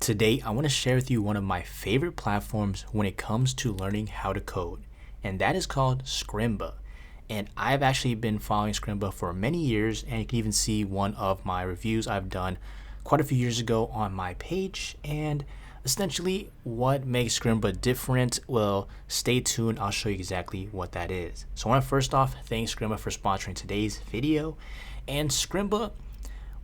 Today, I want to share with you one of my favorite platforms when it comes to learning how to code, and that is called Scrimba. And I've actually been following Scrimba for many years, and you can even see one of my reviews I've done quite a few years ago on my page. And essentially, what makes Scrimba different? Well, stay tuned, I'll show you exactly what that is. So I want to first off thank Scrimba for sponsoring today's video. And Scrimba,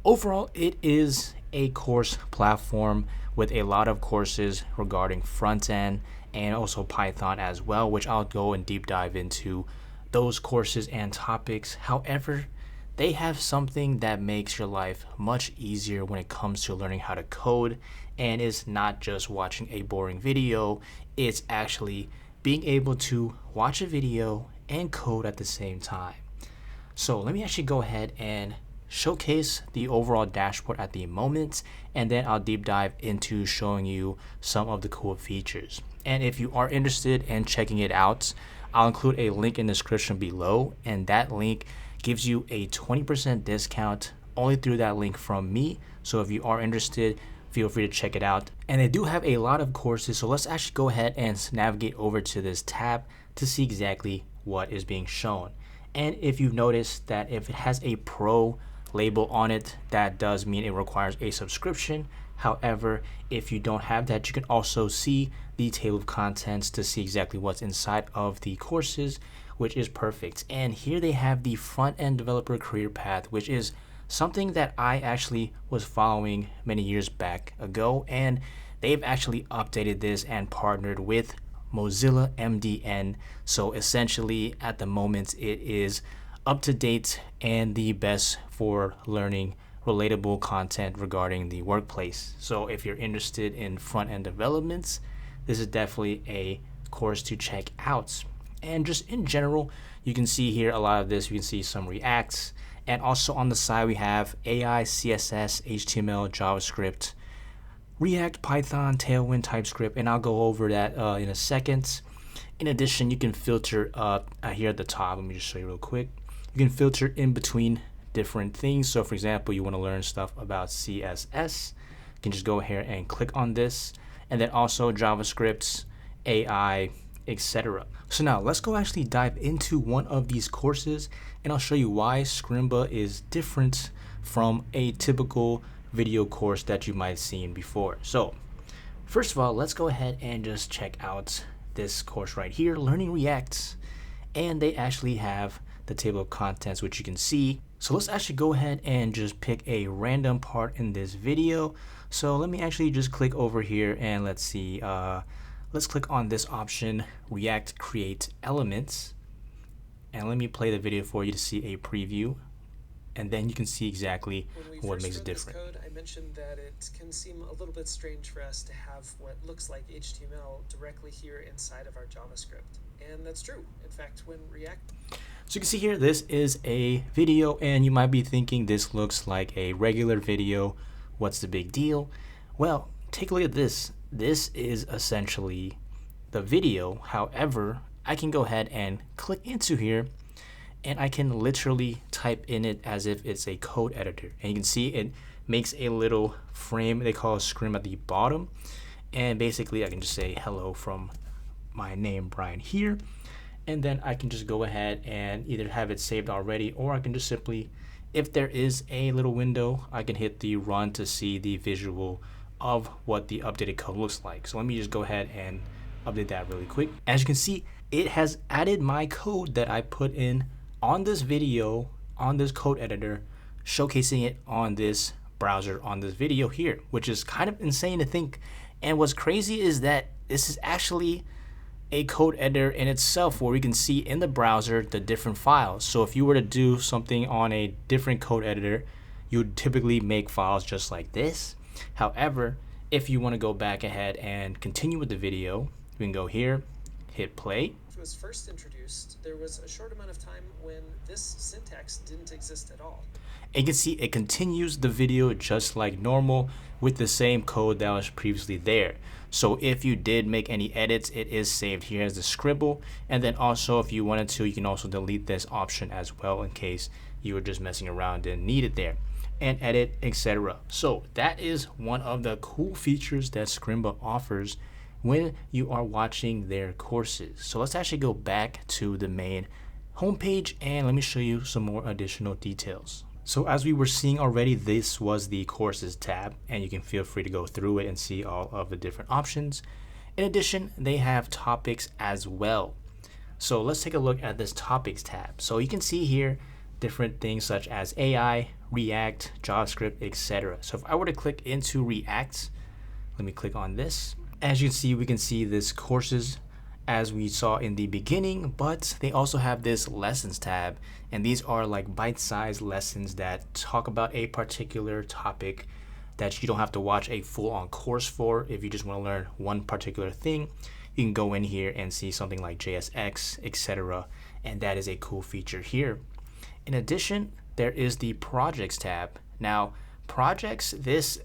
overall, it is a course platform with a lot of courses regarding front end and also Python as well, which I'll go and deep dive into those courses and topics. However, they have something that makes your life much easier when it comes to learning how to code, and it's not just watching a boring video, it's actually being able to watch a video and code at the same time. So let me actually go ahead and showcase the overall dashboard at the moment, and then I'll deep dive into showing you some of the cool features. And if you are interested in checking it out, I'll include a link in the description below, and that link gives you a 20% discount only through that link from me. So if you are interested, feel free to check it out. And they do have a lot of courses, so let's actually go ahead and navigate over to this tab to see exactly what is being shown. And if you've noticed that if it has a pro label on it, that does mean it requires a subscription. However, if you don't have that, you can also see the table of contents to see exactly what's inside of the courses, which is perfect. And here they have the front-end developer career path, which is something that I actually was following many years back ago, and they've actually updated this and partnered with Mozilla MDN. So essentially at the moment it is up to date and the best for learning relatable content regarding the workplace. So if you're interested in front-end developments, this is definitely a course to check out. And just in general, you can see here a lot of this. You can see some Reacts, and also on the side we have AI, CSS, HTML, JavaScript, React, Python, Tailwind, TypeScript, and I'll go over that in a second. In addition, you can filter here at the top. Let me just show you real quick. You can filter in between different things. So for example, you want to learn stuff about CSS, you can just go here and click on this, and then also JavaScript, AI, etc. So now let's go actually dive into one of these courses, and I'll show you why Scrimba is different from a typical video course that you might have seen before. So first of all, let's go ahead and just check out this course right here, Learning React, and they actually have the table of contents, which you can see. So let's actually go ahead and just pick a random part in this video. So let me actually just click over here and let's see, let's click on this option, React Create Elements, and let me play the video for you to see a preview, and then you can see exactly what makes it different. Code, I mentioned that it can seem a little bit strange for us to have what looks like HTML directly here inside of our JavaScript, and that's true. In fact, when React... So you can see here, this is a video, and you might be thinking this looks like a regular video. What's the big deal? Well, take a look at this. This is essentially the video. However, I can go ahead and click into here, and I can literally type in it as if it's a code editor. And you can see it makes a little frame they call a scrim at the bottom. And basically I can just say hello from my name, Brian, here. And then I can just go ahead and either have it saved already, or I can just simply, if there is a little window, I can hit the run to see the visual of what the updated code looks like. So let me just go ahead and update that really quick. As you can see, it has added my code that I put in on this video, on this code editor, showcasing it on this browser, on this video here, which is kind of insane to think. And what's crazy is that this is actually a code editor in itself, where we can see in the browser the different files. So if you were to do something on a different code editor, you would typically make files just like this. However, if you want to go back ahead and continue with the video, we can go here, hit play. It was first introduced, there was a short amount of time when this syntax didn't exist at all. And you can see it continues the video just like normal with the same code that was previously there. So if you did make any edits, it is saved here as the scribble. And then also if you wanted to, you can also delete this option as well in case you were just messing around and need it there. and edit, etc. So that is one of the cool features that Scrimba offers when you are watching their courses. So let's actually go back to the main homepage and let me show you some more additional details. So as we were seeing already, this was the courses tab, and you can feel free to go through it and see all of the different options. In addition, they have topics as well. So let's take a look at this topics tab. So you can see here different things such as AI, React, JavaScript, etc. So if I were to click into React, let me click on this. As you can see this courses as we saw in the beginning, but they also have this lessons tab, and these are like bite-sized lessons that talk about a particular topic that you don't have to watch a full-on course for. If you just want to learn one particular thing, you can go in here and see something like JSX, etc., and that is a cool feature here. In addition, there is the projects tab. Now, projects, this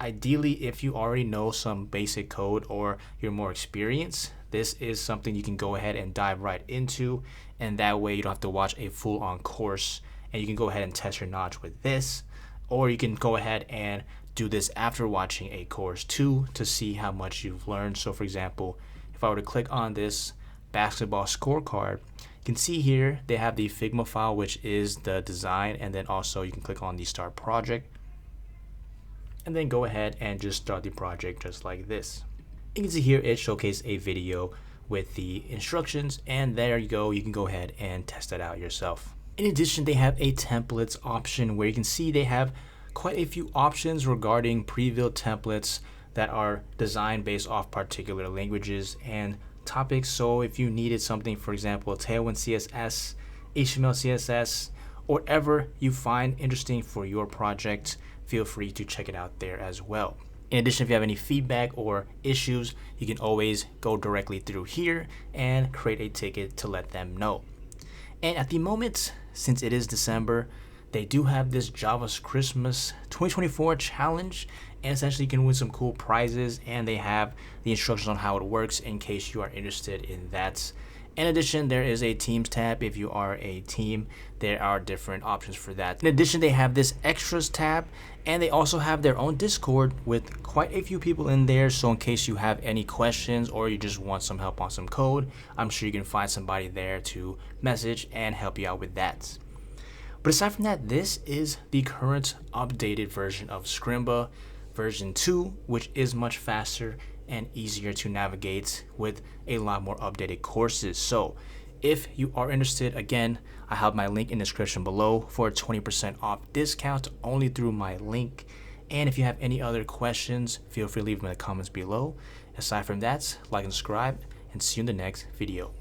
ideally, if you already know some basic code or you're more experienced, this is something you can go ahead and dive right into, and that way you don't have to watch a full-on course, and you can go ahead and test your knowledge with this, or you can go ahead and do this after watching a course too to see how much you've learned. So for example, if I were to click on this basketball scorecard, you can see here they have the Figma file, which is the design, and then also you can click on the start project and then go ahead and just start the project just like this. You can see here it showcases a video with the instructions, and there you go, you can go ahead and test that out yourself. In addition, they have a templates option where you can see they have quite a few options regarding pre-built templates that are designed based off particular languages and topics. So if you needed something, for example, Tailwind CSS, HTML CSS, or whatever you find interesting for your project, feel free to check it out there as well. In addition, if you have any feedback or issues, you can always go directly through here and create a ticket to let them know. And at the moment, since it is December, they do have this Java Christmas 2024 challenge, and essentially you can win some cool prizes, and they have the instructions on how it works in case you are interested in that. In addition, there is a Teams tab. If you are a team, there are different options for that. In addition, they have this Extras tab, and they also have their own Discord with quite a few people in there. So in case you have any questions or you just want some help on some code, I'm sure you can find somebody there to message and help you out with that. But aside from that, this is the current updated version of Scrimba, version 2, which is much faster and easier to navigate with a lot more updated courses. So if you are interested, again, I have my link in the description below for a 20% off discount only through my link. And if you have any other questions, feel free to leave them in the comments below. Aside from that, like and subscribe, and see you in the next video.